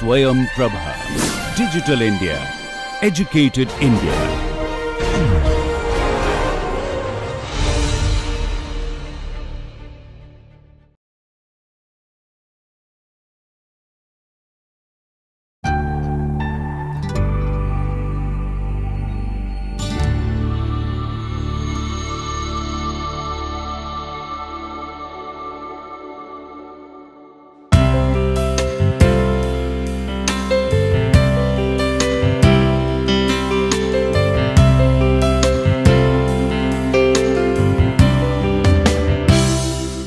SwayamPrabha. Digital India. Educated India.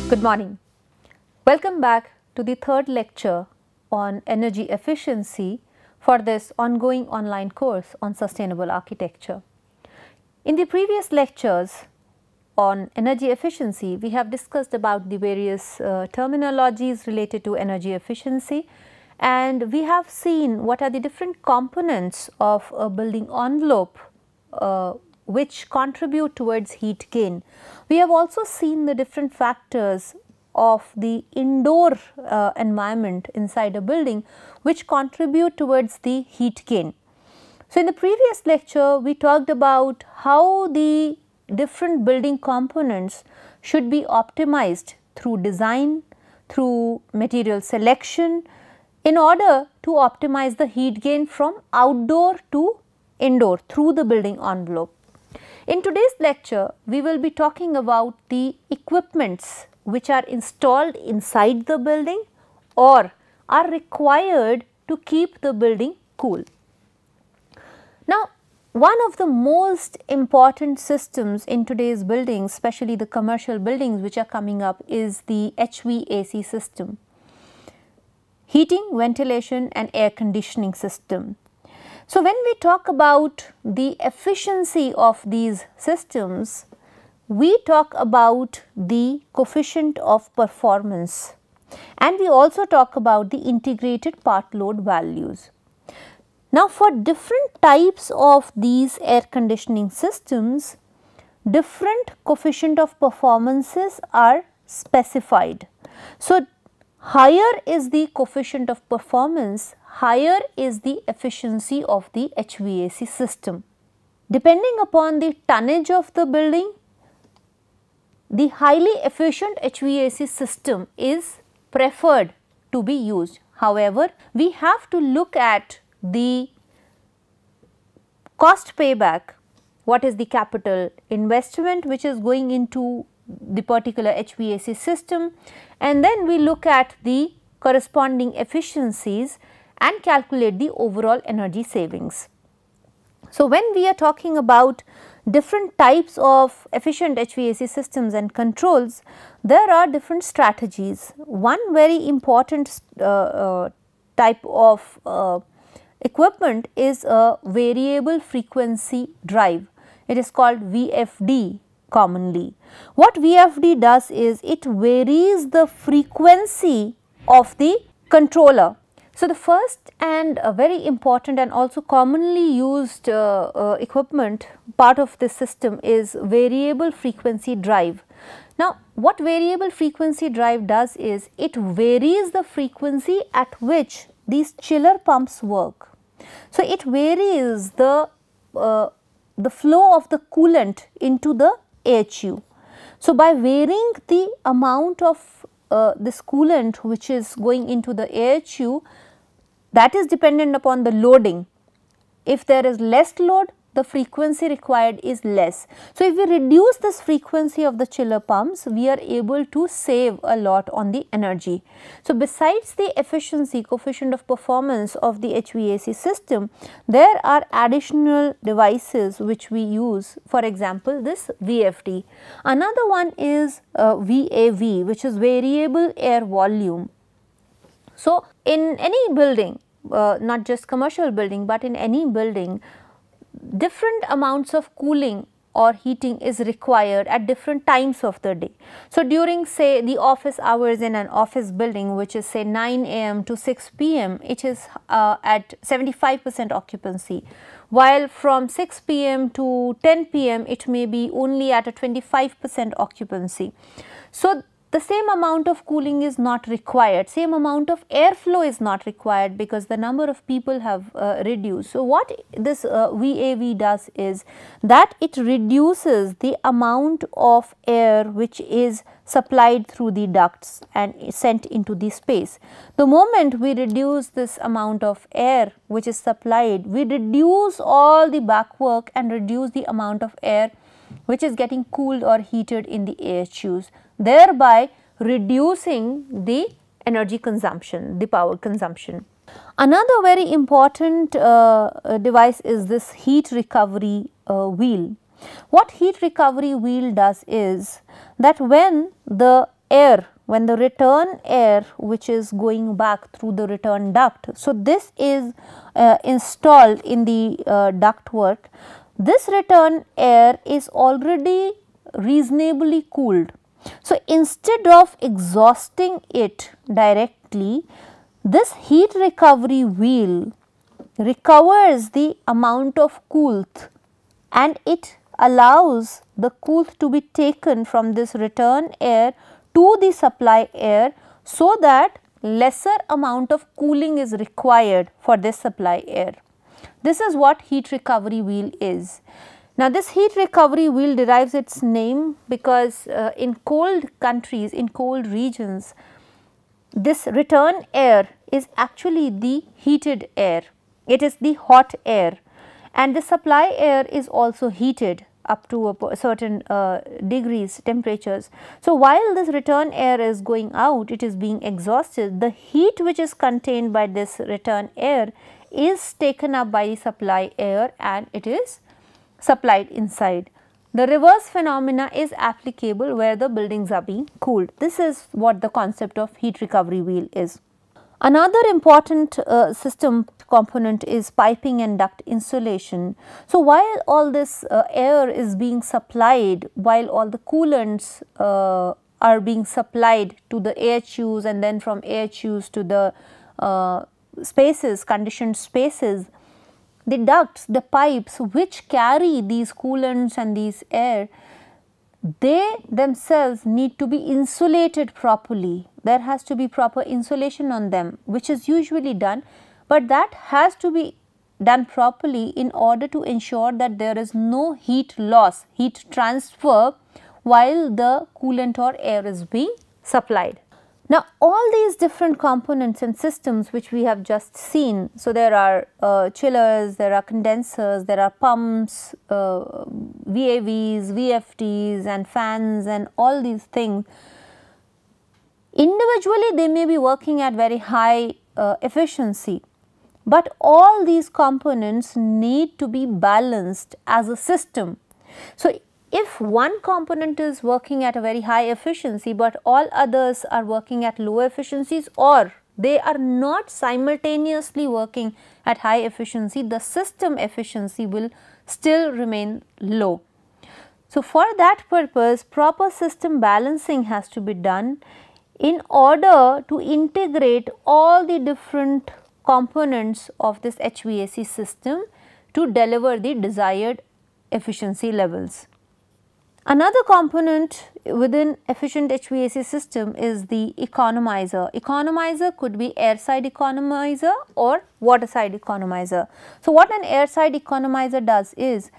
Good morning. Welcome back to the third lecture on energy efficiency for this ongoing online course on sustainable architecture. In the previous lectures on energy efficiency, we have discussed about the various terminologies related to energy efficiency, and we have seen what are the different components of a building envelope which contribute towards heat gain. We have also seen the different factors of the indoor environment inside a building which contribute towards the heat gain. So, in the previous lecture we talked about how the different building components should be optimized through design, through material selection, in order to optimize the heat gain from outdoor to indoor through the building envelope. In today's lecture, we will be talking about the equipments which are installed inside the building or are required to keep the building cool. Now, one of the most important systems in today's buildings, especially the commercial buildings which are coming up, is the HVAC system, heating, ventilation and air conditioning system. So, when we talk about the efficiency of these systems, we talk about the coefficient of performance and we also talk about the integrated part load values. Now, for different types of these air conditioning systems, different coefficient of performances are specified. So, higher is the coefficient of performance, higher is the efficiency of the HVAC system. Depending upon the tonnage of the building, the highly efficient HVAC system is preferred to be used. However, we have to look at the cost payback, what is the capital investment which is going into the particular HVAC system, and then we look at the corresponding efficiencies and calculate the overall energy savings. So, when we are talking about different types of efficient HVAC systems and controls, there are different strategies. One very important type of equipment is a variable frequency drive. It is called VFD commonly. What VFD does is it varies the frequency of the controller. So, the first and very important and also commonly used equipment part of this system is variable frequency drive. Now, what variable frequency drive does is it varies the frequency at which these chiller pumps work. So, it varies the flow of the coolant into the AHU. So, by varying the amount of this coolant which is going into the AHU, that is dependent upon the loading. If there is less load, the frequency required is less. So, if we reduce this frequency of the chiller pumps, we are able to save a lot on the energy. So, besides the efficiency coefficient of performance of the HVAC system, there are additional devices which we use, for example, this VFD. Another one is VAV, which is variable air volume. So, in any building, not just commercial building, but in any building, different amounts of cooling or heating is required at different times of the day. So, during say the office hours in an office building, which is say 9 AM to 6 PM, it is at 75% occupancy, while from 6 PM to 10 PM it may be only at a 25% occupancy. So, the same amount of cooling is not required, same amount of airflow is not required because the number of people have reduced. So, what this VAV does is that it reduces the amount of air which is supplied through the ducts and sent into the space. The moment we reduce this amount of air which is supplied, we reduce all the back work and reduce the amount of air which is getting cooled or heated in the AHUs, thereby reducing the energy consumption, the power consumption. Another very important device is this heat recovery wheel. What heat recovery wheel does is that when the return air which is going back through the return duct, so this is installed in the ductwork, this return air is already reasonably cooled. So, instead of exhausting it directly, this heat recovery wheel recovers the amount of coolant and it allows the coolant to be taken from this return air to the supply air, so that lesser amount of cooling is required for this supply air. This is what heat recovery wheel is. Now, this heat recovery wheel derives its name because in cold countries, in cold regions, this return air is actually the heated air, it is the hot air, and the supply air is also heated up to a certain degrees temperatures. So, while this return air is going out, it is being exhausted, the heat which is contained by this return air is taken up by the supply air and it is supplied inside. The reverse phenomena is applicable where the buildings are being cooled. This is what the concept of heat recovery wheel is. Another important system component is piping and duct insulation. So, while all this air is being supplied, while all the coolants are being supplied to the AHUs and then from AHUs to the spaces, conditioned spaces, the ducts, the pipes which carry these coolants and these air, they themselves need to be insulated properly. There has to be proper insulation on them, which is usually done, but that has to be done properly in order to ensure that there is no heat loss, heat transfer while the coolant or air is being supplied. Now, all these different components and systems which we have just seen, so there are chillers, there are condensers, there are pumps, VAVs, VFDs and fans and all these things, individually they may be working at very high efficiency, but all these components need to be balanced as a system. So, if one component is working at a very high efficiency, but all others are working at low efficiencies, or they are not simultaneously working at high efficiency, the system efficiency will still remain low. So, for that purpose, proper system balancing has to be done in order to integrate all the different components of this HVAC system to deliver the desired efficiency levels. Another component within efficient HVAC system is the economizer. Economizer could be air side economizer or water side economizer. So, what an air side economizer does is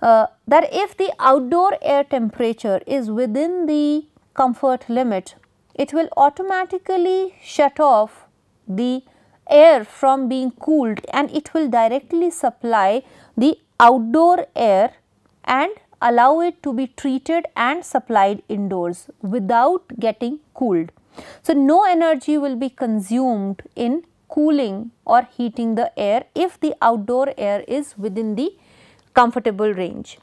that if the outdoor air temperature is within the comfort limit, it will automatically shut off the air from being cooled and it will directly supply the outdoor air and allow it to be treated and supplied indoors without getting cooled. So, no energy will be consumed in cooling or heating the air if the outdoor air is within the comfortable range.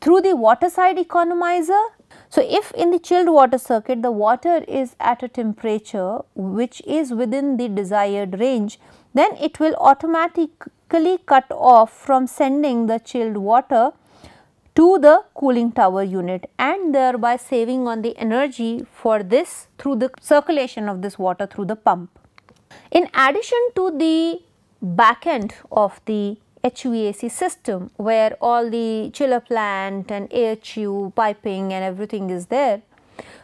Through the water side economizer, so if in the chilled water circuit the water is at a temperature which is within the desired range, then it will automatically cut off from sending the chilled water to the cooling tower unit and thereby saving on the energy for this through the circulation of this water through the pump. In addition to the back end of the HVAC system where all the chiller plant and AHU piping and everything is there,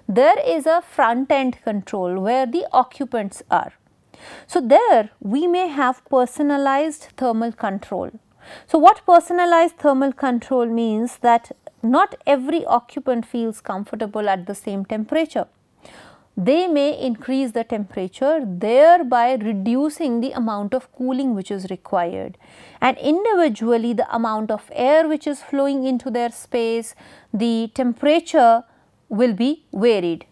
there is a front end control where the occupants are. So, there we may have personalized thermal control. So, what personalized thermal control means that not every occupant feels comfortable at the same temperature. They may increase the temperature, thereby reducing the amount of cooling which is required, and individually the amount of air which is flowing into their space, the temperature will be varied.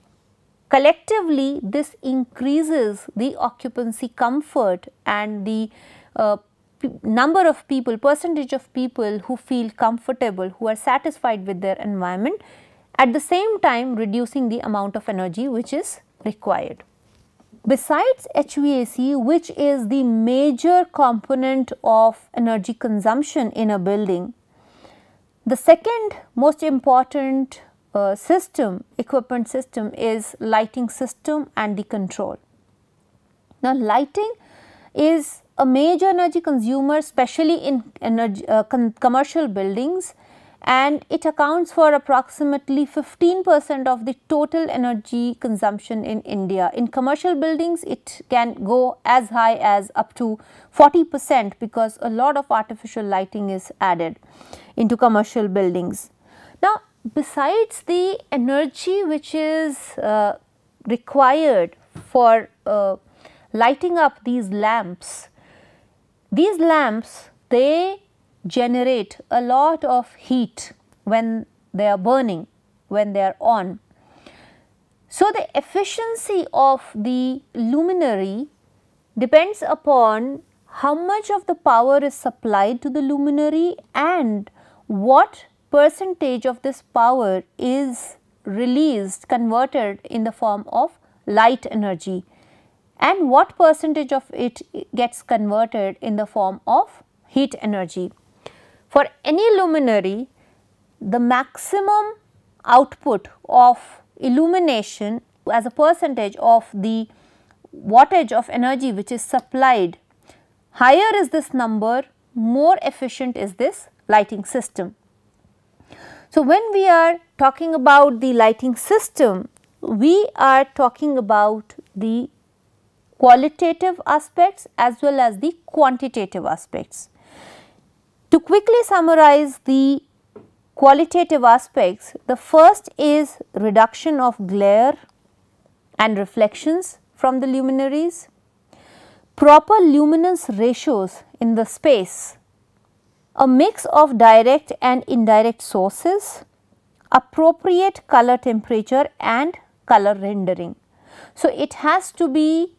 Collectively, this increases the occupancy comfort and the number of people, percentage of people who feel comfortable, who are satisfied with their environment, at the same time reducing the amount of energy which is required. Besides HVAC, which is the major component of energy consumption in a building, the second most important equipment system is lighting system and the control. Now, lighting is a major energy consumer, especially in commercial buildings, and it accounts for approximately 15% of the total energy consumption in India. In commercial buildings, it can go as high as up to 40% because a lot of artificial lighting is added into commercial buildings. Now, besides the energy which is required for lighting up these lamps, they generate a lot of heat when they are burning, when they are on. So, the efficiency of the luminary depends upon how much of the power is supplied to the luminary and what percentage of this power is released, converted in the form of light energy, and what percentage of it gets converted in the form of heat energy. For any luminary, the maximum output of illumination as a percentage of the wattage of energy which is supplied, higher is this number, more efficient is this lighting system. So, when we are talking about the lighting system, we are talking about the qualitative aspects as well as the quantitative aspects. To quickly summarize the qualitative aspects, the first is reduction of glare and reflections from the luminaries, proper luminance ratios in the space, a mix of direct and indirect sources, appropriate color temperature and color rendering. So, it has to be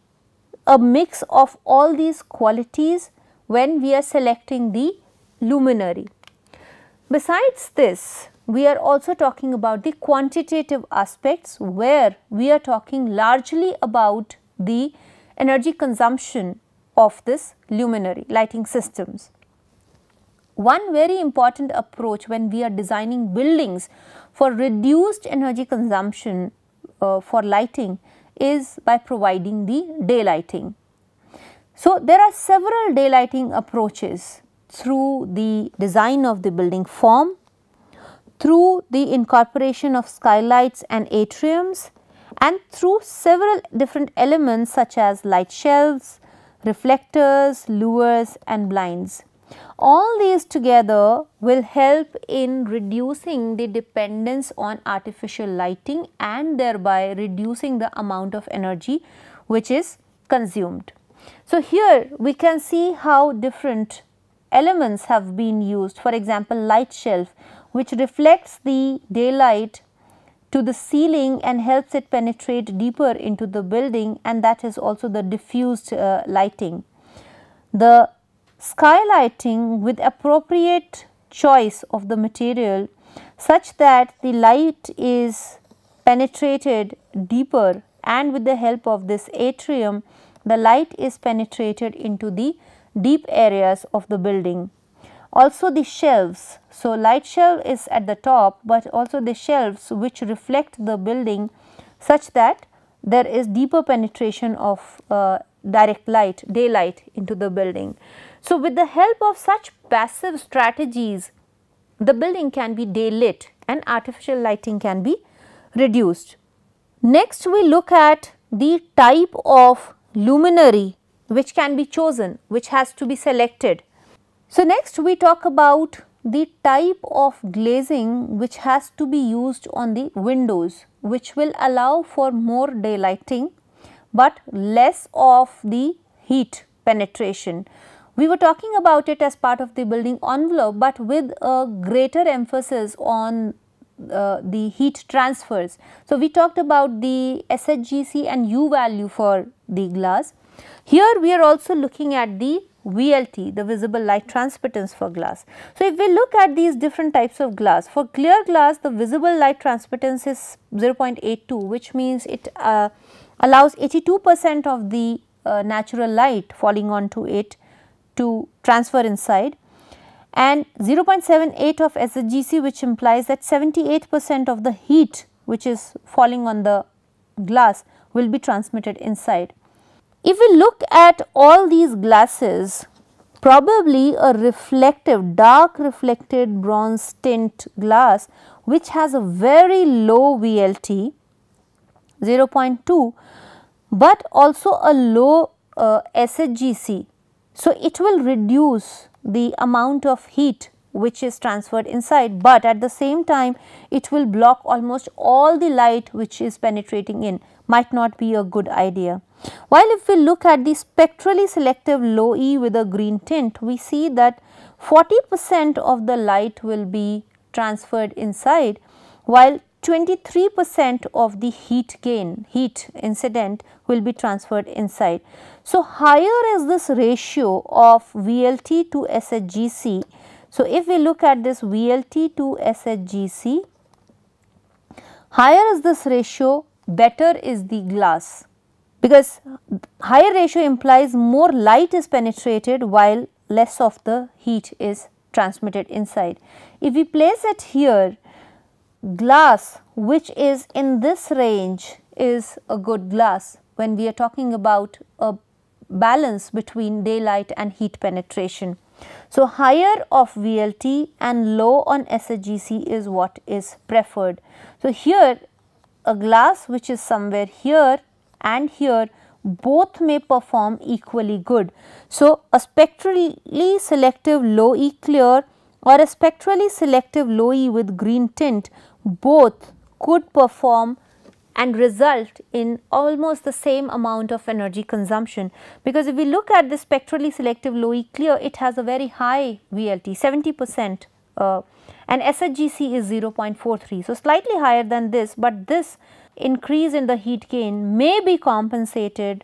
a mix of all these qualities when we are selecting the luminary. Besides this, we are also talking about the quantitative aspects where we are talking largely about the energy consumption of this luminary lighting systems. One very important approach when we are designing buildings for reduced energy consumption for lighting is by providing the daylighting. So, there are several daylighting approaches through the design of the building form, through the incorporation of skylights and atriums, and through several different elements such as light shelves, reflectors, louvers and blinds. All these together will help in reducing the dependence on artificial lighting and thereby reducing the amount of energy which is consumed. So, here we can see how different elements have been used. For example, light shelf which reflects the daylight to the ceiling and helps it penetrate deeper into the building, and that is also the diffused lighting. The skylighting with appropriate choice of the material such that the light is penetrated deeper, and with the help of this atrium the light is penetrated into the deep areas of the building. Also the shelves, so light shelf is at the top, but also the shelves which reflect the building such that there is deeper penetration of direct light, daylight into the building. So, with the help of such passive strategies, the building can be day lit and artificial lighting can be reduced. Next we look at the type of luminary which can be chosen, which has to be selected. So, next we talk about the type of glazing which has to be used on the windows, which will allow for more daylighting, but less of the heat penetration. We were talking about it as part of the building envelope, but with a greater emphasis on the heat transfers. So, we talked about the SHGC and U value for the glass. Here we are also looking at the VLT, the visible light transmittance for glass. So, if we look at these different types of glass, for clear glass the visible light transmittance is 0.82, which means it allows 82% of the natural light falling onto it to transfer inside, and 0.78 of SHGC, which implies that 78% of the heat which is falling on the glass will be transmitted inside. If we look at all these glasses, probably a reflective, dark reflected bronze tint glass which has a very low VLT 0.2, but also a low SHGC. So, it will reduce the amount of heat which is transferred inside, but at the same time it will block almost all the light which is penetrating in, might not be a good idea. While if we look at the spectrally selective low E with a green tint, we see that 40% of the light will be transferred inside, while 23% of the heat incident will be transferred inside. So, higher is this ratio of VLT to SHGC. So, if we look at this VLT to SHGC, higher is this ratio, better is the glass, because higher ratio implies more light is penetrated while less of the heat is transmitted inside. If we place it here, glass which is in this range is a good glass when we are talking about a balance between daylight and heat penetration. So, higher of VLT and low on SHGC is what is preferred. So, here a glass which is somewhere here and here, both may perform equally good. So, a spectrally selective low E clear or a spectrally selective low E with green tint, both could perform and result in almost the same amount of energy consumption, because if we look at the spectrally selective low E clear, it has a very high VLT 70% and SHGC is 0.43. So, slightly higher than this, but this increase in the heat gain may be compensated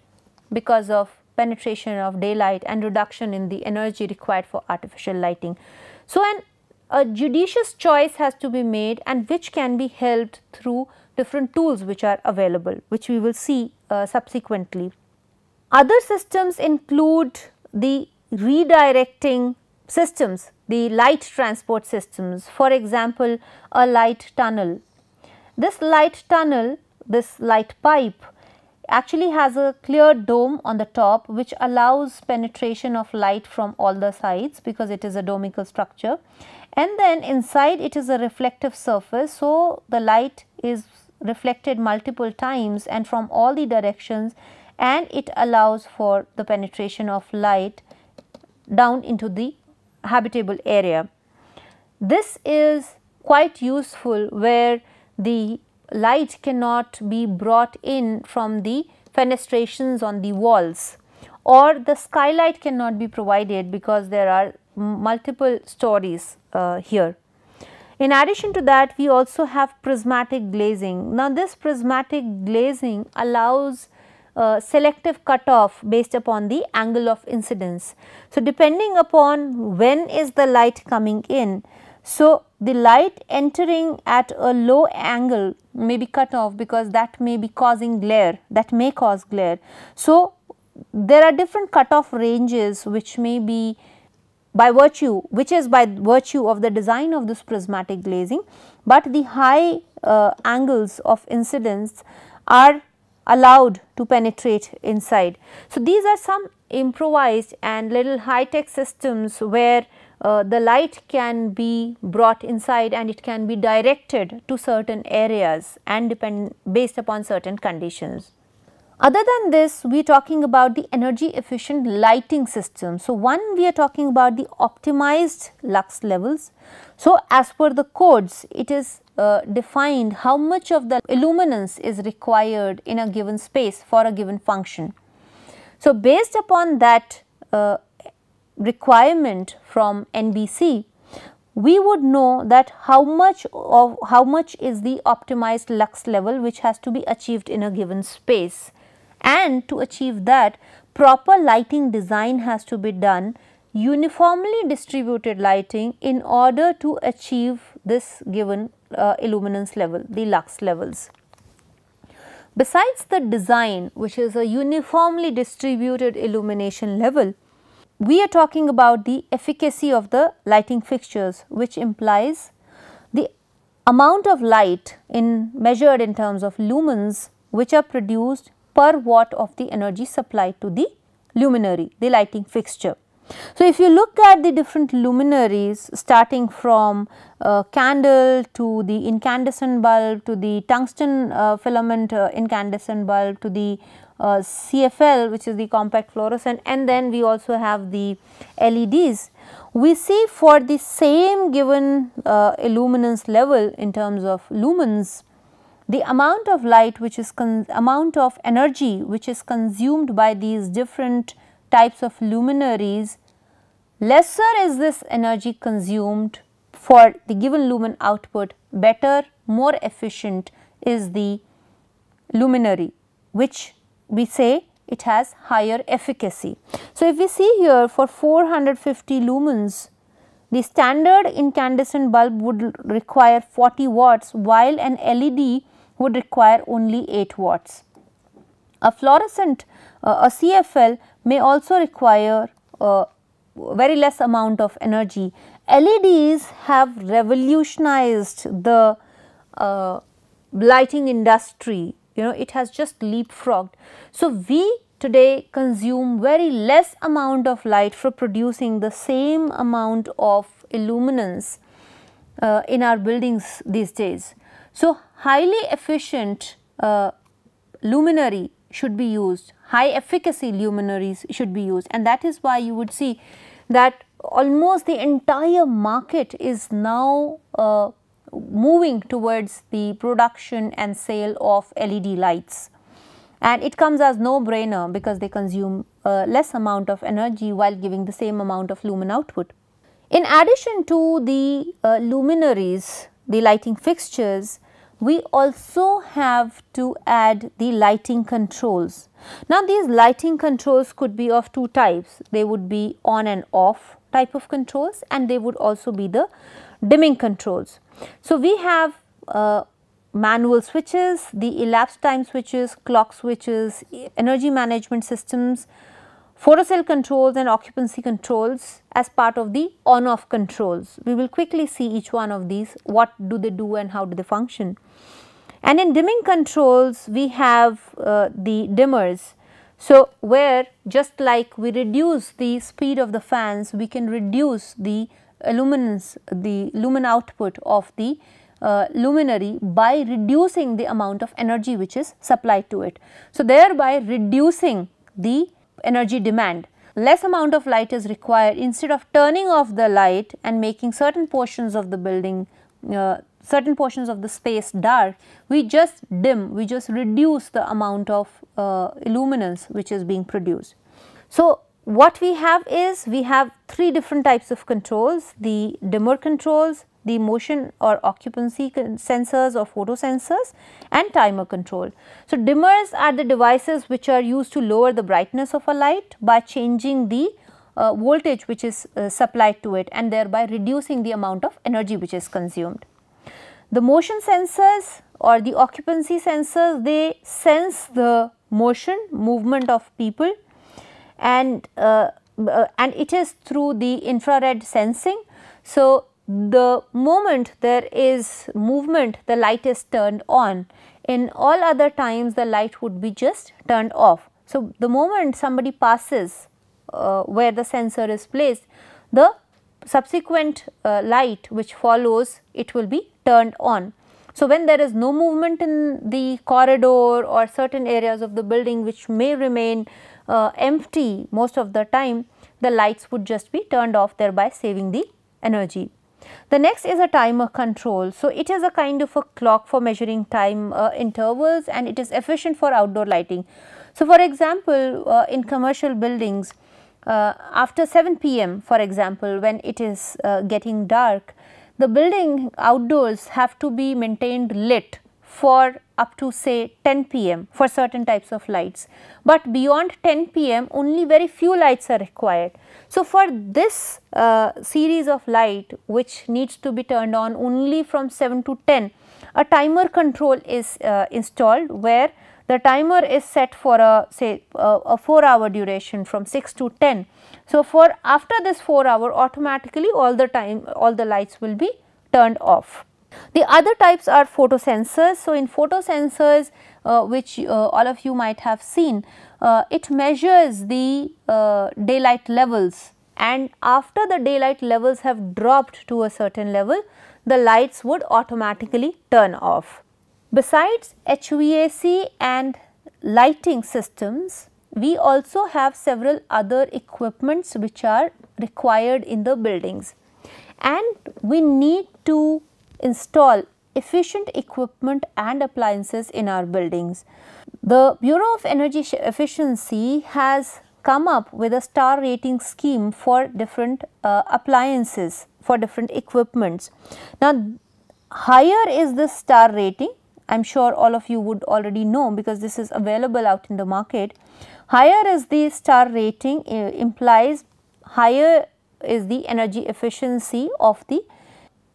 because of penetration of daylight and reduction in the energy required for artificial lighting. So, a judicious choice has to be made, and which can be helped through different tools which are available, which we will see subsequently. Other systems include the redirecting systems, the light transport systems, for example, a light tunnel. This light tunnel, this light pipe actually has a clear dome on the top which allows penetration of light from all the sides because it is a domical structure, and then inside it is a reflective surface. So, the light is reflected multiple times and from all the directions, and it allows for the penetration of light down into the habitable area. This is quite useful where the light cannot be brought in from the fenestrations on the walls, or the skylight cannot be provided because there are multiple stories here. In addition to that, we also have prismatic glazing. Now, this prismatic glazing allows selective cutoff based upon the angle of incidence. So, depending upon when is the light coming in, so the light entering at a low angle may be cut off because that may be causing glare, that may cause glare. So, there are different cutoff ranges which may be by virtue of the design of this prismatic glazing, but the high angles of incidence are allowed to penetrate inside. So, these are some improvised and little high tech systems where the light can be brought inside and it can be directed to certain areas and based upon certain conditions. Other than this, we are talking about the energy efficient lighting system. So, one, we are talking about the optimized lux levels. So, as per the codes, it is defined how much of the illuminance is required in a given space for a given function. So, based upon that requirement from NBC, we would know that how much is the optimized lux level which has to be achieved in a given space, and to achieve that proper lighting design has to be done, uniformly distributed lighting, in order to achieve this given illuminance level, the lux levels. Besides the design, which is a uniformly distributed illumination level, we are talking about the efficacy of the lighting fixtures, which implies the amount of light measured in terms of lumens which are produced per watt of the energy supplied to the luminary, the lighting fixture. So, if you look at the different luminaries starting from candle to the incandescent bulb to the tungsten filament incandescent bulb to the CFL, which is the compact fluorescent, and then we also have the LEDs, we see for the same given illuminance level in terms of lumens, the amount of light which is amount of energy which is consumed by these different types of luminaries, lesser is this energy consumed for the given lumen output, better, more efficient is the luminary, which we say it has higher efficacy. So, if we see here for 450 lumens, the standard incandescent bulb would require 40 watts, while an LED would require only 8 watts. A fluorescent, a CFL may also require very less amount of energy. LEDs have revolutionized the lighting industry, it has just leapfrogged. So, we today consume very less amount of light for producing the same amount of illuminance in our buildings these days. So, highly efficient luminary should be used, high efficacy luminaries should be used, and that is why you would see that almost the entire market is now moving towards the production and sale of LED lights, and it comes as no brainer because they consume less amount of energy while giving the same amount of lumen output. In addition to the luminaries, the lighting fixtures, we also have to add the lighting controls. Now, these lighting controls could be of two types. They would be on and off type of controls, and they would also be the dimming controls. So, we have manual switches, the elapsed time switches, clock switches, energy management systems, photocell controls and occupancy controls as part of the on off controls. We will quickly see each one of these, what do they do and how do they function. And in dimming controls, we have the dimmers. So, where just like we reduce the speed of the fans, we can reduce the luminance, the lumen output of the luminary by reducing the amount of energy which is supplied to it. So, thereby reducing the energy demand. Less amount of light is required. Instead of turning off the light and making certain portions of the building, certain portions of the space dark, we just dim, we just reduce the amount of illuminance which is being produced. So, what we have is, we have three different types of controls: the dimmer controls, the motion or occupancy sensors or photo sensors, and timer control. So, dimmers are the devices which are used to lower the brightness of a light by changing the voltage which is supplied to it, and thereby reducing the amount of energy which is consumed. The motion sensors or the occupancy sensors, they sense the movement of people, and it is through the infrared sensing. So, the moment there is movement, the light is turned on. In all other times, the light would be just turned off. So, the moment somebody passes where the sensor is placed, the subsequent light which follows, it will be turned on. So, when there is no movement in the corridor or certain areas of the building which may remain empty most of the time, the lights would just be turned off, thereby saving the energy. The next is a timer control. So, it is a kind of a clock for measuring time intervals, and it is efficient for outdoor lighting. So, for example, in commercial buildings, after 7 p.m. for example, when it is getting dark, the building outdoors have to be maintained lit for up to say 10 p.m. for certain types of lights, but beyond 10 p.m. only very few lights are required. So, for this series of light which needs to be turned on only from 7 to 10, a timer control is installed, where the timer is set for a say a 4-hour duration from 6 to 10. So, for after this 4 hour, automatically all the lights will be turned off. The other types are photosensors. So, in photosensors which all of you might have seen, it measures the daylight levels, and after the daylight levels have dropped to a certain level, the lights would automatically turn off. Besides HVAC and lighting systems, we also have several other equipments which are required in the buildings, and we need to install efficient equipment and appliances in our buildings. The Bureau of Energy Efficiency has come up with a star rating scheme for different appliances, for different equipments. Now, higher is the star rating, I am sure all of you would already know because this is available out in the market. Higher is the star rating implies higher is the energy efficiency of the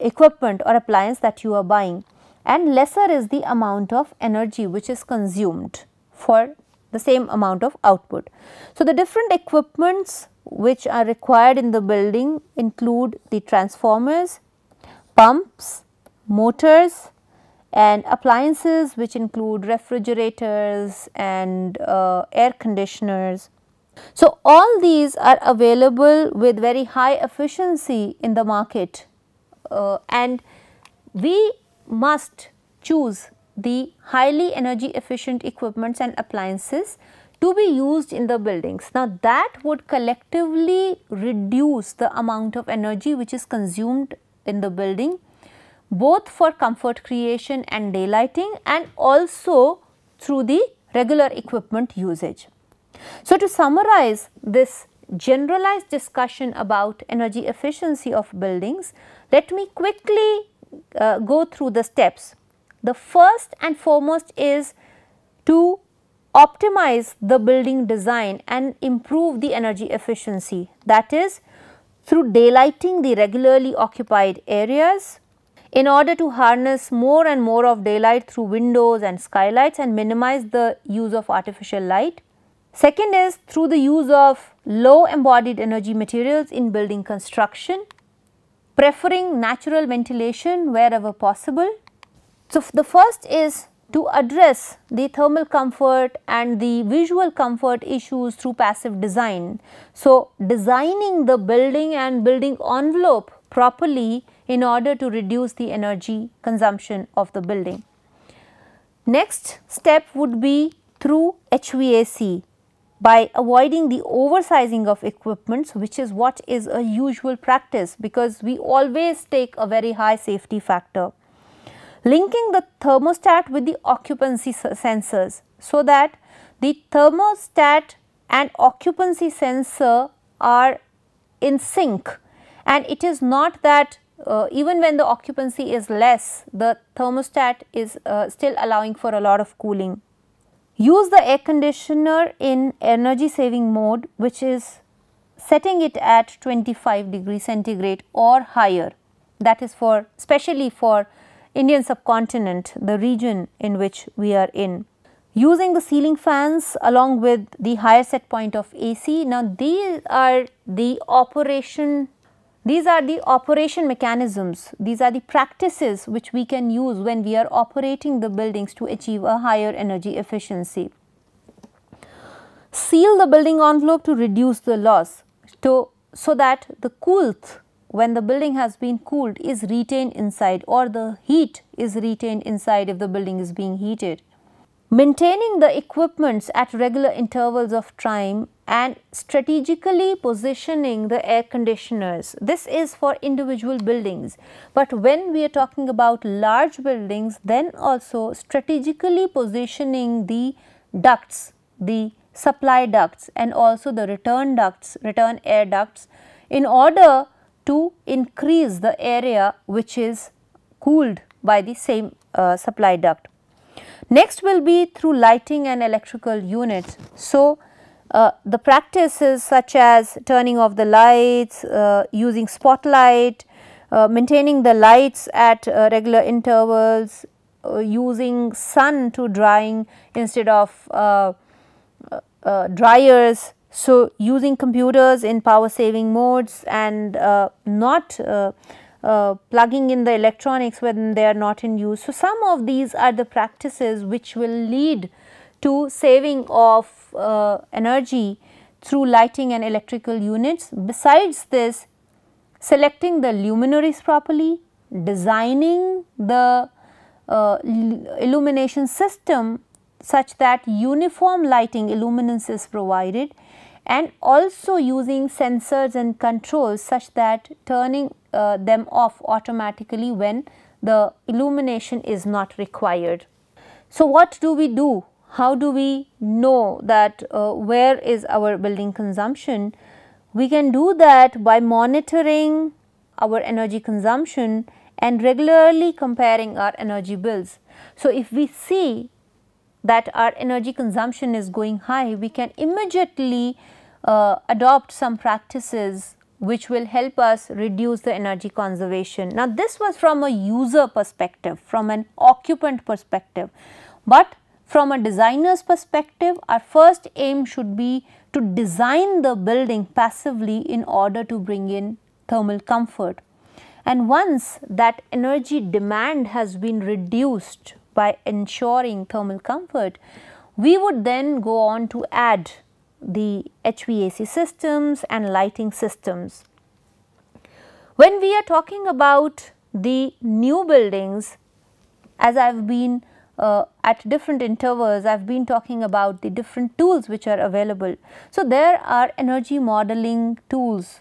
equipment or appliance that you are buying, and lesser is the amount of energy which is consumed for the same amount of output. So, the different equipments which are required in the building include the transformers, pumps, motors, and appliances which include refrigerators and air conditioners. So, all these are available with very high efficiency in the market, and we must choose the highly energy efficient equipments and appliances to be used in the buildings. Now, that would collectively reduce the amount of energy which is consumed in the building, both for comfort creation and daylighting, and also through the regular equipment usage. So, to summarize this generalized discussion about energy efficiency of buildings, let me quickly go through the steps. The first and foremost is to optimize the building design and improve the energy efficiency, that is through daylighting the regularly occupied areas in order to harness more and more of daylight through windows and skylights and minimize the use of artificial light. Second is through the use of low embodied energy materials in building construction, preferring natural ventilation wherever possible. So, the first is to address the thermal comfort and the visual comfort issues through passive design. So, designing the building and building envelope properly in order to reduce the energy consumption of the building. Next step would be through HVAC, by avoiding the oversizing of equipments, which is what is a usual practice because we always take a very high safety factor. Linking the thermostat with the occupancy sensors, so that the thermostat and occupancy sensor are in sync, and it is not that even when the occupancy is less, the thermostat is still allowing for a lot of cooling. Use the air conditioner in energy saving mode, which is setting it at 25 degrees centigrade or higher, that is for especially for Indian subcontinent, the region in which we are in. Using the ceiling fans along with the higher set point of AC. Now, these are the operation mechanisms, these are the practices which we can use when we are operating the buildings to achieve a higher energy efficiency. Seal the building envelope to reduce the loss, so that the coolth when the building has been cooled is retained inside, or the heat is retained inside if the building is being heated. Maintaining the equipments at regular intervals of time and strategically positioning the air conditioners. This is for individual buildings, but when we are talking about large buildings, then also strategically positioning the ducts, the supply ducts and also the return ducts, return air ducts, in order to increase the area which is cooled by the same supply duct. Next will be through lighting and electrical units. So, the practices such as turning off the lights, using spotlight, maintaining the lights at regular intervals, using sun to drying instead of dryers. So, using computers in power saving modes and not plugging in the electronics when they are not in use. So, some of these are the practices which will lead to saving of energy through lighting and electrical units. Besides this, selecting the luminaries properly, designing the illumination system such that uniform lighting illuminance is provided, and also using sensors and controls such that turning them off automatically when the illumination is not required. So, what do we do? How do we know that where is our building consumption? We can do that by monitoring our energy consumption and regularly comparing our energy bills. So, if we see that our energy consumption is going high, we can immediately adopt some practices which will help us reduce the energy conservation. Now, this was from a user perspective, from an occupant perspective, but from a designer's perspective, our first aim should be to design the building passively in order to bring in thermal comfort. And once that energy demand has been reduced by ensuring thermal comfort, we would then go on to add the HVAC systems and lighting systems. When we are talking about the new buildings, as I have been at different intervals, I have been talking about the different tools which are available. So, there are energy modeling tools